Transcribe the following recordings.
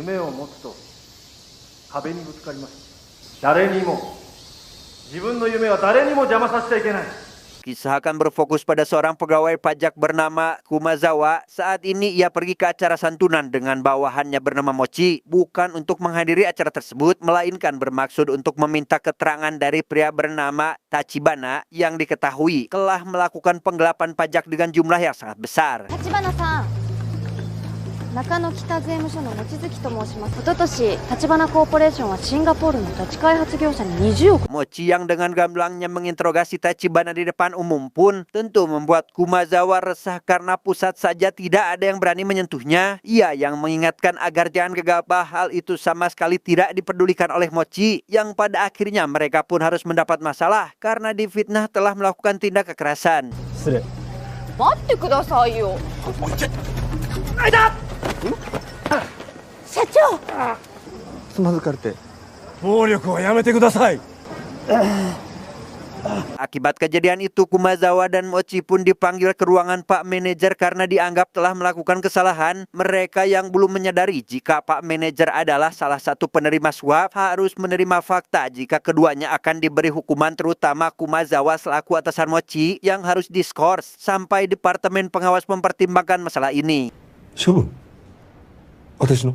夢を持つと壁にぶつかります。誰にも自分の夢は誰にも邪魔させちゃいけない。Kisah akan berfokus pada seorang pegawai pajak bernama Kumazawa. Saat ini ia pergi ke acara santunan dengan bawahannya bernama Mochi. Bukan untuk menghadiri acara tersebut, melainkan bermaksud untuk meminta keterangan dari pria bernama Tachibana yang diketahui telah melakukan penggelapan pajak dengan jumlah yang sangat besar. Tachibana-san, 中野北税務署の望月と申します。おととし、橘コーポレーションはシンガポールの土地開発業者に20億。 Mochi yang dengan gamblangnya menginterogasi Tachibana di depan umum pun tentu membuat Kumazawa resah karena pusat saja tidak ada yang berani menyentuhnya. Ia yang mengingatkan agar jangan gegabah, hal itu sama sekali tidak dipedulikan oleh Mochi, yang pada akhirnya mereka pun harus mendapat masalah karena difitnah telah melakukan tindak kekerasan. 待ってくださいよ。社長。つまずかれて。暴力はやめてください。 Akibat kejadian itu, Kumazawa dan Mochi pun dipanggil ke ruangan Pak Manajer karena dianggap telah melakukan kesalahan. Mereka yang belum menyadari jika Pak Manajer adalah salah satu penerima suap harus menerima fakta jika keduanya akan diberi hukuman, terutama Kumazawa selaku atasan Mochi yang harus diskors sampai Departemen Pengawas mempertimbangkan masalah ini. 処分私の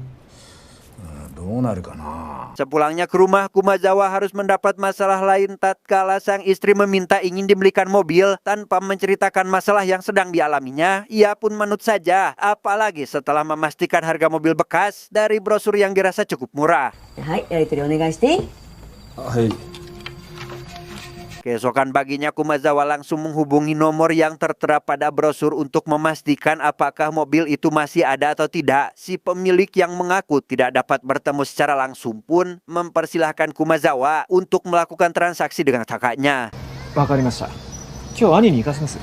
どうなるかな。 Sepulangnya ke rumah, Kumazawa harus mendapat masalah lain tatkala sang istri meminta ingin dibelikan mobil tanpa menceritakan masalah yang sedang dialaminya. Ia pun manut saja, apalagi setelah memastikan harga mobil bekas dari brosur yang dirasa cukup murah. Hai, やり取りお願いしていい? はい。 Keesokan paginya, Kumazawa langsung menghubungi nomor yang tertera pada brosur untuk memastikan apakah mobil itu masih ada atau tidak. Si pemilik yang mengaku tidak dapat bertemu secara langsung pun mempersilahkan Kumazawa untuk melakukan transaksi dengan kakaknya. わかりました。今日兄に行かせます。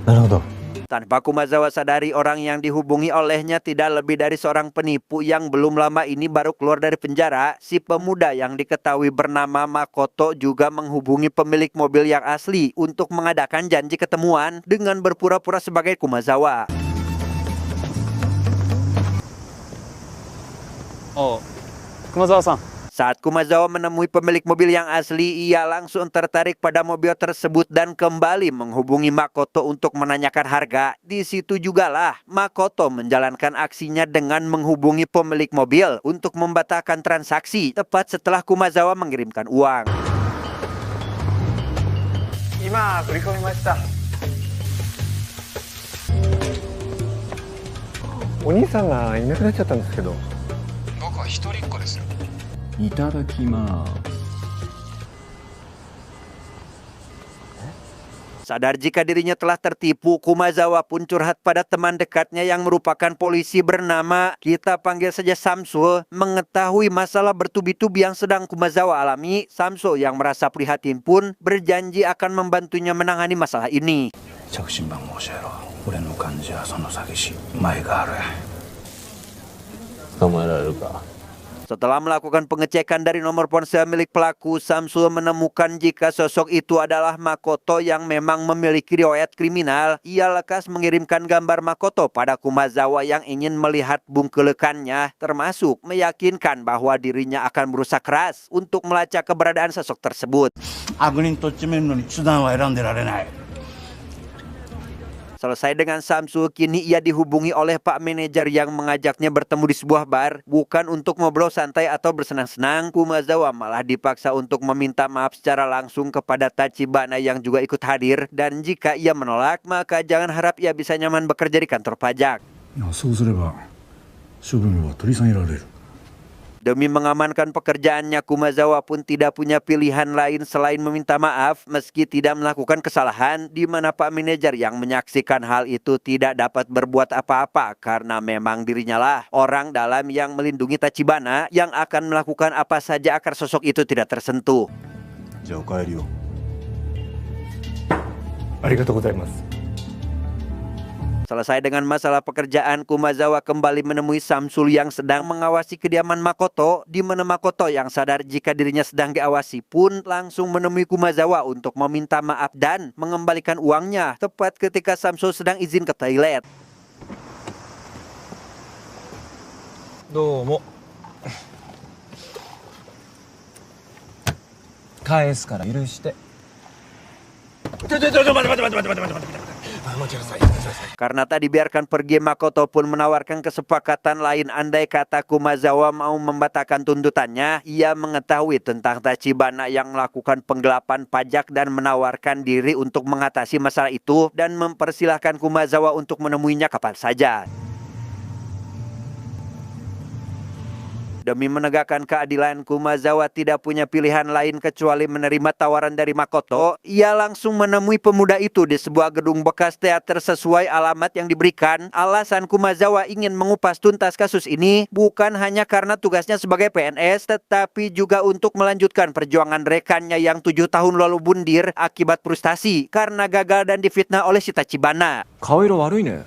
なるほど。 Tanpa Kumazawa sadari, orang yang dihubungi olehnya tidak lebih dari seorang penipu yang belum lama ini baru keluar dari penjara. Si pemuda yang diketahui bernama Makoto juga menghubungi pemilik mobil yang asli untuk mengadakan janji ketemuan dengan berpura-pura sebagai Kumazawa. Oh, Kumazawa-san. Saat Kumazawa menemui pemilik mobil yang asli, ia langsung tertarik pada mobil tersebut dan kembali menghubungi Makoto untuk menanyakan harga. Di situ jugalah Makoto menjalankan aksinya dengan menghubungi pemilik mobil untuk membatalkan transaksi tepat setelah Kumazawa mengirimkan uang. 今振り込みました。お兄さんがいなくなっちゃったんですけど。僕は一人っ子です。いただきます。 Sadar jika dirinya telah tertipu, Kumazawa pun curhat pada teman dekatnya yang merupakan polisi bernama, kita panggil saja Samsul. Mengetahui masalah bertubi-tubi yang sedang Kumazawa alami, Samsul yang merasa prihatin pun berjanji akan membantunya menangani masalah ini. 着信番号教えろ。俺の患者はその詐欺師前がある。捕まえられるか。 Setelah melakukan pengecekan dari nomor ponsel milik pelaku, Samsul menemukan jika sosok itu adalah Makoto yang memang memiliki riwayat kriminal. Ia lekas mengirimkan gambar Makoto pada Kumazawa yang ingin melihat bungkelekannya, termasuk meyakinkan bahwa dirinya akan berusaha keras untuk melacak keberadaan sosok tersebut. 悪人とっちめるのに手段は選んでられない。 Selesai dengan Samsul, kini ia dihubungi oleh Pak Manajer yang mengajaknya bertemu di sebuah bar. Bukan untuk ngobrol santai atau bersenang-senang, Kumazawa malah dipaksa untuk meminta maaf secara langsung kepada Tachibana yang juga ikut hadir. Dan jika ia menolak, maka jangan harap ia bisa nyaman bekerja di kantor pajak. そうすれば処分は取り下げられる。 Demi mengamankan pekerjaannya, Kumazawa pun tidak punya pilihan lain selain meminta maaf meski tidak melakukan kesalahan, di mana Pak Manajer yang menyaksikan hal itu tidak dapat berbuat apa-apa karena memang dirinya lah orang dalam yang melindungi Tachibana yang akan melakukan apa saja agar sosok itu tidak tersentuh. じゃあお帰りよ。ありがとうございます。 Selesai dengan masalah pekerjaan, Kumazawa kembali menemui Samsul yang sedang mengawasi kediaman Makoto, di mana Makoto yang sadar jika dirinya sedang diawasi pun langsung menemui Kumazawa untuk meminta maaf dan mengembalikan uangnya tepat ketika Samsul sedang izin ke toilet. どどうも返すから許して。Karena tak dibiarkan pergi, Makoto pun menawarkan kesepakatan lain. Andai kata Kumazawa mau membatalkan tuntutannya, ia mengetahui tentang Tachibana yang melakukan penggelapan pajak dan menawarkan diri untuk mengatasi masalah itu dan mempersilahkan Kumazawa untuk menemuinya kapan saja. Demi menegakkan keadilan, Kumazawa tidak punya pilihan lain kecuali menerima tawaran dari Makoto. Ia langsung menemui pemuda itu di sebuah gedung bekas teater sesuai alamat yang diberikan. Alasan Kumazawa ingin mengupas tuntas kasus ini bukan hanya karena tugasnya sebagai PNS, tetapi juga untuk melanjutkan perjuangan rekannya yang 7 tahun lalu bundir akibat frustasi karena gagal dan difitnah oleh si Tachibana. 顔色悪いね。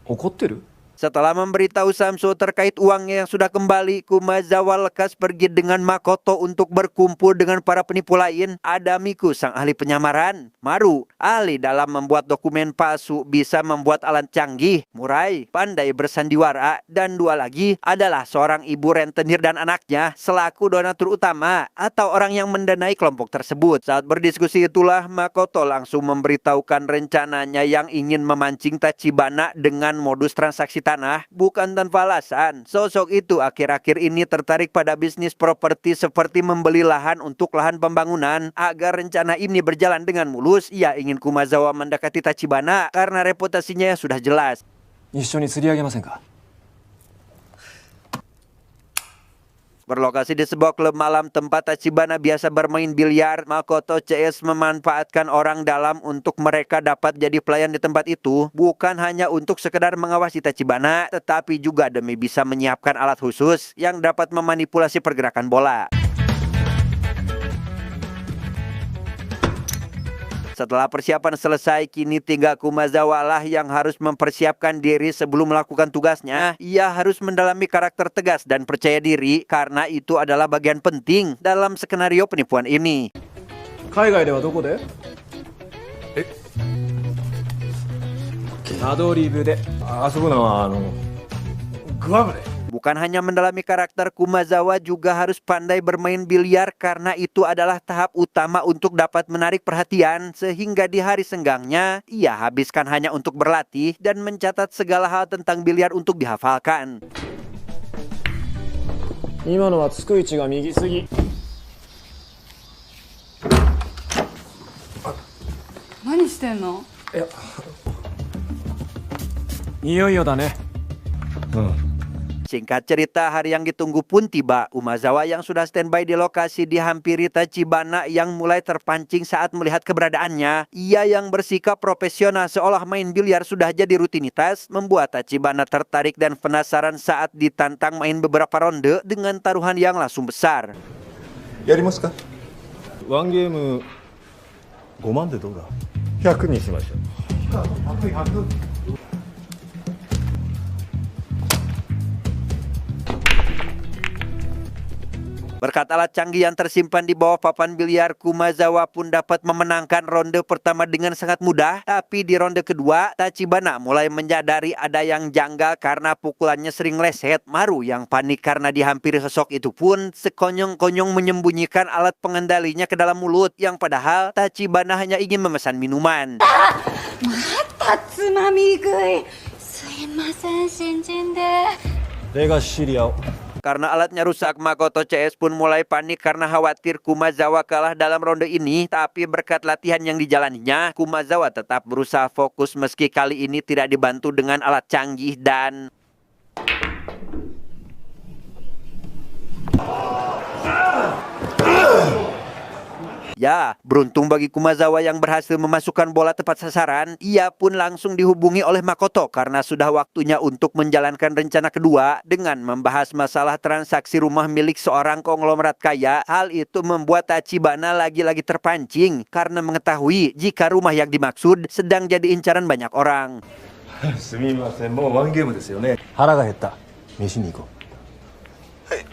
怒ってる？ Setelah memberitahu Samso terkait uangnya yang sudah kembali, Kumazawa lekas pergi dengan Makoto untuk berkumpul dengan para penipu lain. Ada Miku, sang ahli penyamaran. Maru, ahli dalam membuat dokumen palsu, bisa membuat alat canggih. Murai, pandai bersandiwara. Dan 2 lagi adalah seorang ibu rentenir dan anaknya selaku donatur utama atau orang yang mendanai kelompok tersebut. Saat berdiskusi itulah Makoto langsung memberitahukan rencananya yang ingin memancing Tachibana dengan modus transaksi tanah. Bukan tanpa alasan, sosok itu akhir-akhir ini tertarik pada bisnis properti seperti membeli lahan untuk lahan pembangunan. Agar rencana ini berjalan dengan mulus, ia ingin Kumazawa mendekati Tachibana karena reputasinya sudah jelas. 一緒に釣り上げませんか？ Berlokasi di sebuah klub malam tempat Tachibana biasa bermain biliar, Makoto CS memanfaatkan orang dalam untuk mereka dapat jadi pelayan di tempat itu. Bukan hanya untuk sekedar mengawasi Tachibana, tetapi juga demi bisa menyiapkan alat khusus yang dapat memanipulasi pergerakan bola. Setelah persiapan selesai, kini tinggal Kumazawa lah yang harus mempersiapkan diri sebelum melakukan tugasnya. Ia harus mendalami karakter tegas dan percaya diri karena itu adalah bagian penting dalam skenario penipuan ini. 海外ではどこで？アドリブで。あそこのグアムで。 Bukan hanya mendalami karakter, Kumazawa juga harus pandai bermain biliar karena itu adalah tahap utama untuk dapat menarik perhatian, sehingga di hari senggangnya ia habiskan hanya untuk berlatih dan mencatat segala hal tentang biliar untuk dihafalkan. 今のはつく位置が右すぎ。何してんの？いよいよだね。 Singkat cerita, hari yang ditunggu pun tiba. Kumazawa yang sudah standby di lokasi dihampiri Tachibana yang mulai terpancing saat melihat keberadaannya. Ia yang bersikap profesional seolah main biliar sudah jadi rutinitas, membuat Tachibana tertarik dan penasaran saat ditantang main beberapa ronde dengan taruhan yang langsung besar. やりますか？ワンゲーム5万でどうだ？100にしましょう。 Berkat alat canggih yang tersimpan di bawah papan biliar, Kumazawa pun dapat memenangkan ronde pertama dengan sangat mudah. Tapi di ronde kedua, Tachibana mulai menyadari ada yang janggal karena pukulannya sering leset. Maru yang panik karena dihampiri sosok itu pun sekonyong-konyong menyembunyikan alat pengendalinya ke dalam mulut. Yang padahal Tachibana hanya ingin memesan minuman. Mata tsumami gui. Sumimasen, shinjin de. レガシリアを。 Karena alatnya rusak, Makoto CS pun mulai panik karena khawatir Kumazawa kalah dalam ronde ini. Tapi berkat latihan yang dijalaninya, Kumazawa tetap berusaha fokus meski kali ini tidak dibantu dengan alat canggih dan... Ya, beruntung bagi Kumazawa yang berhasil memasukkan bola tepat sasaran. Ia pun langsung dihubungi oleh Makoto karena sudah waktunya untuk menjalankan rencana kedua dengan membahas masalah transaksi rumah milik seorang konglomerat kaya. Hal itu membuat Tachibana lagi-lagi terpancing karena mengetahui jika rumah yang dimaksud sedang jadi incaran banyak orang. すみません、もうワンゲームですよね。腹が減った。飯に行こう。 はい。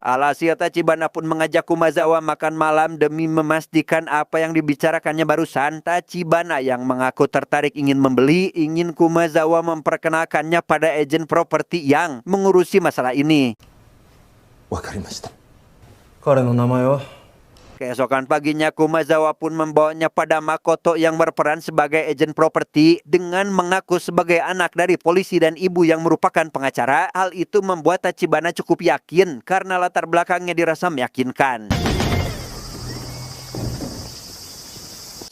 Alhasil Tachibana pun mengajak Kumazawa makan malam demi memastikan apa yang dibicarakannya barusan. Tachibana yang mengaku tertarik ingin membeli, ingin Kumazawa memperkenalkannya pada agen properti yang mengurusi masalah ini. わかりました。彼の名前は Keesokan paginya Kumazawa pun membawanya pada Makoto yang berperan sebagai agen properti dengan mengaku sebagai anak dari polisi dan ibu yang merupakan pengacara. Hal itu membuat Tachibana cukup yakin karena latar belakangnya dirasa meyakinkan.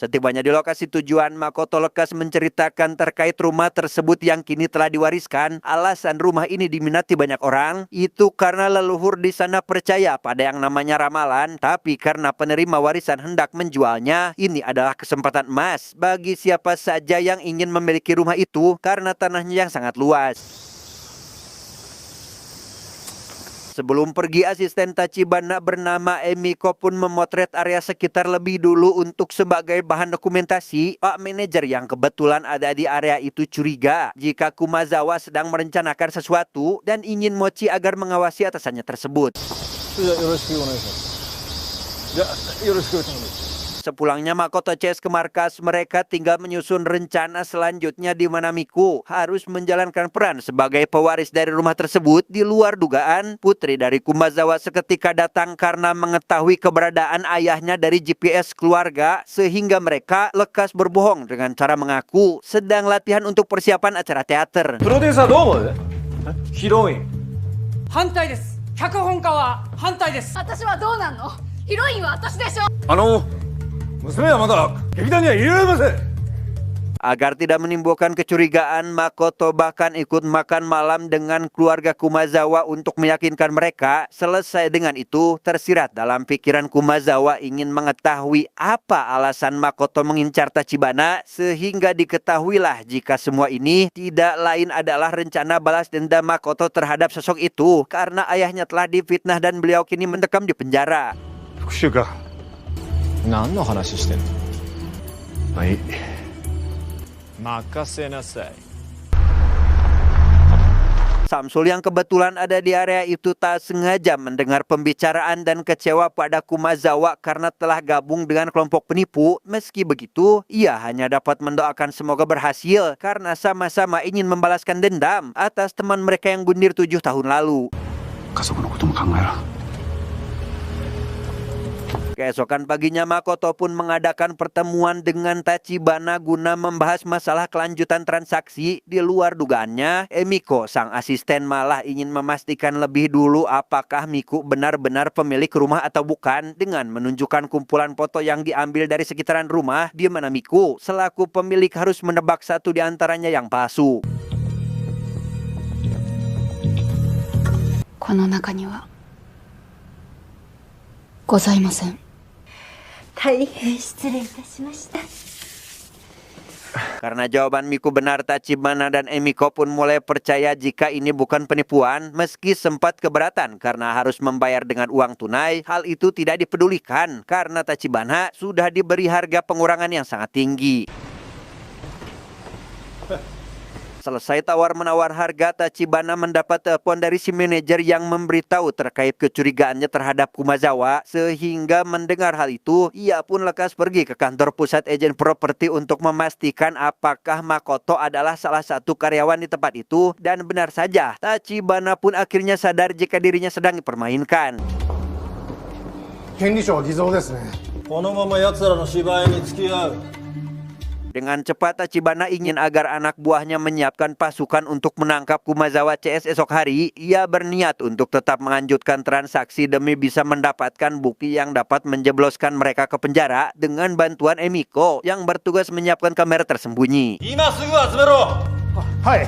Setibanya di lokasi tujuan, Makoto lekas menceritakan terkait rumah tersebut yang kini telah diwariskan. Alasan rumah ini diminati banyak orang itu karena leluhur di sana percaya pada yang namanya ramalan, tapi karena penerima warisan hendak menjualnya, ini adalah kesempatan emas bagi siapa saja yang ingin memiliki rumah itu karena tanahnya yang sangat luas. Sebelum pergi, asisten Tachibana bernama Emiko pun memotret area sekitar lebih dulu untuk sebagai bahan dokumentasi. Pak manajer yang kebetulan ada di area itu curiga jika Kumazawa sedang merencanakan sesuatu dan ingin Mochi agar mengawasi atasannya tersebut. Sepulangnya Makoto CS ke markas, mereka tinggal menyusun rencana selanjutnya di mana Miku harus menjalankan peran sebagai pewaris dari rumah tersebut. Di luar dugaan, putri dari Kumazawa seketika datang karena mengetahui keberadaan ayahnya dari GPS keluarga, sehingga mereka lekas berbohong dengan cara mengaku sedang latihan untuk persiapan acara teater. プロデューサーどう思う？ヒロイン。反対です。脚本家は反対です。私はどうなんの？ヒロインは私でしょ。娘はまだ劇団には入れられません。 Agar tidak menimbulkan kecurigaan, Makoto bahkan ikut makan malam dengan keluarga Kumazawa untuk meyakinkan mereka. Selesai dengan itu, tersirat dalam pikiran Kumazawa ingin mengetahui apa alasan Makoto mengincar Tachibana, sehingga diketahuilah jika semua ini tidak lain adalah rencana balas dendam Makoto terhadap sosok itu karena ayahnya telah difitnah dan beliau kini mendekam di penjara. 復讐か。何の話してんの？まあいい。 任せなさい。 Samsul yang kebetulan ada di area itu tak sengaja mendengar pembicaraan dan kecewa pada Kumazawa karena telah gabung dengan kelompok penipu. Meski begitu, ia hanya dapat mendoakan semoga berhasil karena sama-sama ingin membalaskan dendam atas teman mereka yang bundir 7 tahun lalu. Keesokan paginya Makoto pun mengadakan pertemuan dengan Tachibana guna membahas masalah kelanjutan transaksi. Di luar dugaannya, Emiko sang asisten malah ingin memastikan lebih dulu apakah Miku benar-benar pemilik rumah atau bukan dengan menunjukkan kumpulan foto yang diambil dari sekitaran rumah di mana Miku selaku pemilik harus menebak satu di antaranya yang palsu. この中にはございません。大変失礼いたしました。 Karena jawaban Miku benar, Tachibana dan Emiko pun mulai percaya jika ini bukan penipuan. Meski sempat keberatan karena harus membayar dengan uang tunai, hal itu tidak dipedulikan karena Tachibana sudah diberi harga pengurangan yang sangat tinggi. Selesai tawar-menawar harga, Tachibana mendapat telepon dari si manajer yang memberitahu terkait kecurigaannya terhadap Kumazawa. Sehingga mendengar hal itu, ia pun lekas pergi ke kantor pusat agen properti untuk memastikan apakah Makoto adalah salah satu karyawan di tempat itu. Dan benar saja, Tachibana pun akhirnya sadar jika dirinya sedang dipermainkan. 権利書は偽造ですね。このまま奴らの芝居に付き合う。 Dengan cepat Tachibana ingin agar anak buahnya menyiapkan pasukan untuk menangkap Kumazawa CS esok hari. Ia berniat untuk tetap melanjutkan transaksi demi bisa mendapatkan bukti yang dapat menjebloskan mereka ke penjara dengan bantuan Emiko yang bertugas menyiapkan kamera tersembunyi. Hai.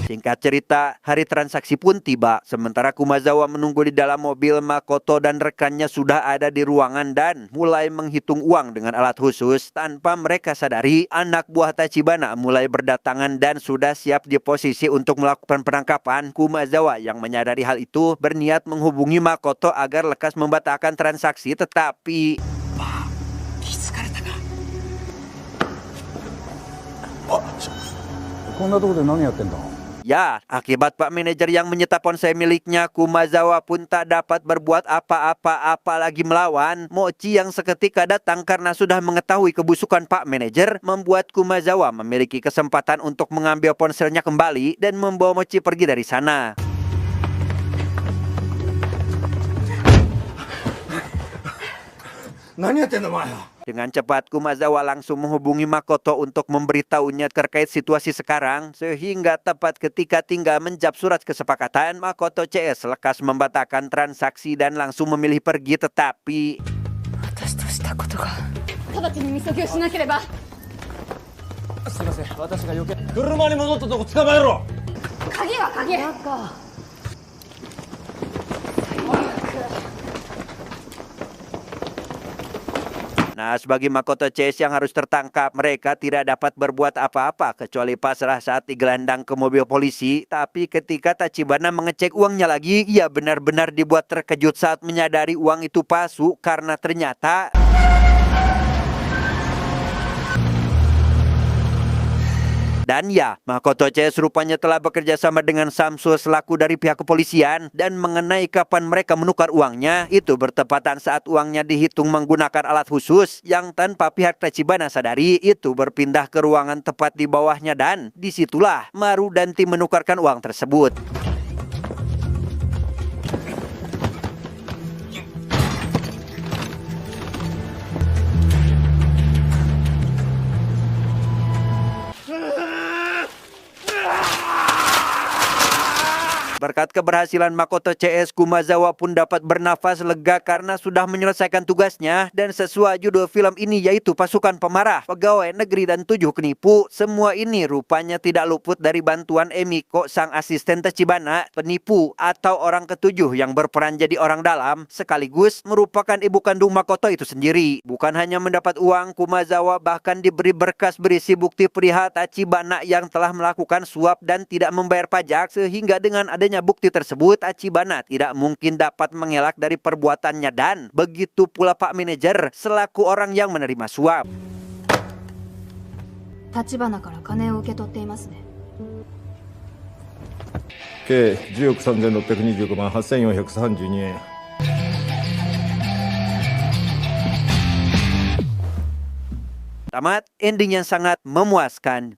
Singkat cerita, hari transaksi pun tiba. Sementara Kumazawa menunggu di dalam mobil, Makoto dan rekannya sudah ada di ruangan dan mulai menghitung uang dengan alat khusus. Tanpa mereka sadari, anak buah Tachibana mulai berdatangan dan sudah siap di posisi untuk melakukan penangkapan. Kumazawa yang menyadari hal itu berniat menghubungi Makoto agar lekas membatalkan transaksi, tetapi... Ya, akibat Pak Manajer yang menyita ponsel miliknya, Kumazawa pun tak dapat berbuat apa-apa apalagi melawan. Mochi yang seketika datang karena sudah mengetahui kebusukan Pak Manajer membuat Kumazawa memiliki kesempatan untuk mengambil ponselnya kembali dan membawa Mochi pergi dari sana. Dengan cepat Kumazawa langsung menghubungi Makoto untuk memberitahunya terkait situasi sekarang, sehingga tepat ketika tinggal menjawab surat kesepakatan, Makoto CS lekas membatalkan transaksi dan langsung memilih pergi. Tetapi 直ちにみそぎをしなければ。すいません、私が余計。車に戻ったとこ捕まえろ。鍵は鍵。 Nah, sebagai Makoto CS yang harus tertangkap, mereka tidak dapat berbuat apa-apa kecuali pasrah saat digelandang ke mobil polisi. Tapi ketika Tachibana mengecek uangnya lagi, ia benar-benar dibuat terkejut saat menyadari uang itu palsu karena ternyata dan ya, Makoto CS rupanya telah bekerja sama dengan Samsul selaku dari pihak kepolisian, dan mengenai kapan mereka menukar uangnya, itu bertepatan saat uangnya dihitung menggunakan alat khusus yang tanpa pihak Tachibana sadari itu berpindah ke ruangan tepat di bawahnya, dan disitulah Maru dan tim menukarkan uang tersebut. Berkat keberhasilan Makoto CS, Kumazawa pun dapat bernafas lega karena sudah menyelesaikan tugasnya. Dan sesuai judul film ini yaitu Pasukan Pemarah, Pegawai Negeri dan 7 Penipu, semua ini rupanya tidak luput dari bantuan Emiko, sang asisten Tachibana, penipu atau orang ketujuh yang berperan jadi orang dalam, sekaligus merupakan ibu kandung Makoto itu sendiri. Bukan hanya mendapat uang, Kumazawa bahkan diberi berkas berisi bukti perihal Tachibana yang telah melakukan suap dan tidak membayar pajak, sehingga dengan adanya bukti tersebut, Tachibana tidak mungkin dapat mengelak dari perbuatannya, dan begitu pula Pak Manajer selaku orang yang menerima suap. 立花から金を受け取っていますね。計10億3625万8432円。 Tamat, ending yang sangat memuaskan.